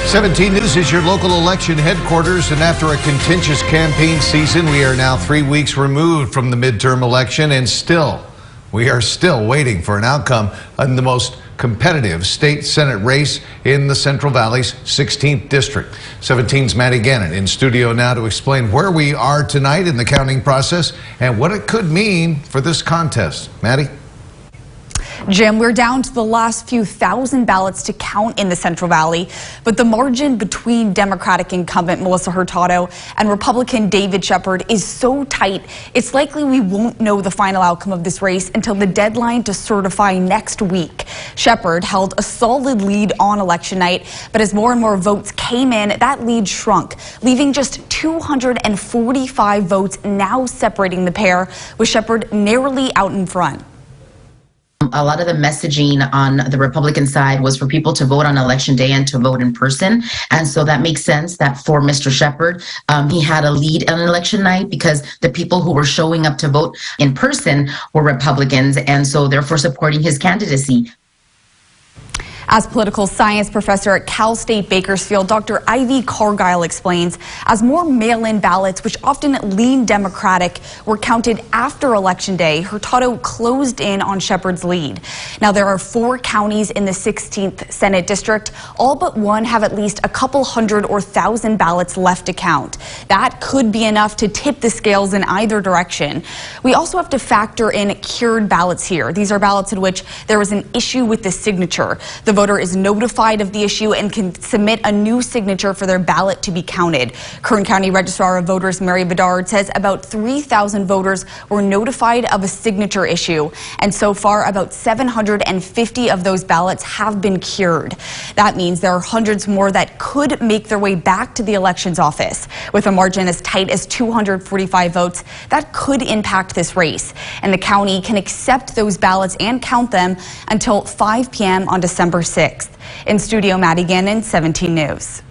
17 News is your local election headquarters, and after a contentious campaign season, we are now 3 weeks removed from the midterm election, and we are still waiting for an outcome in the most competitive state Senate race in the Central Valley's 16th district. 17's Maddie Gannon in studio now to explain where we are tonight in the counting process and what it could mean for this contest. Maddie? Jim, we're down to the last few thousand ballots to count in the Central Valley, but the margin between Democratic incumbent Melissa Hurtado and Republican David Shepard is so tight, it's likely we won't know the final outcome of this race until the deadline to certify next week. Shepard held a solid lead on election night, but as more and more votes came in, that lead shrunk, leaving just 245 votes now separating the pair, with Shepard narrowly out in front. A lot of the messaging on the Republican side was for people to vote on election day and to vote in person. And so that makes sense that for Mr. Shepard, he had a lead on election night because the people who were showing up to vote in person were Republicans, and so therefore supporting his candidacy. As political science professor at Cal State Bakersfield, Dr. Ivy Cargyle explains, as more mail-in ballots, which often lean Democratic, were counted after Election Day, Hurtado closed in on Shepard's lead. Now, there are 4 counties in the 16th Senate District. All but one have at least a couple hundred or thousand ballots left to count. That could be enough to tip the scales in either direction. We also have to factor in cured ballots here. These are ballots in which there is an issue with the signature. The voter is notified of the issue and can submit a new signature for their ballot to be counted. Kern County Registrar of Voters Mary Bedard says about 3,000 voters were notified of a signature issue, and so far about 750 of those ballots have been cured. That means there are hundreds more that could make their way back to the elections office. With a margin as tight as 245 votes, that could impact this race, and the county can accept those ballots and count them until 5 p.m. on December 6th. In studio, Maddie Gannon, 17 News.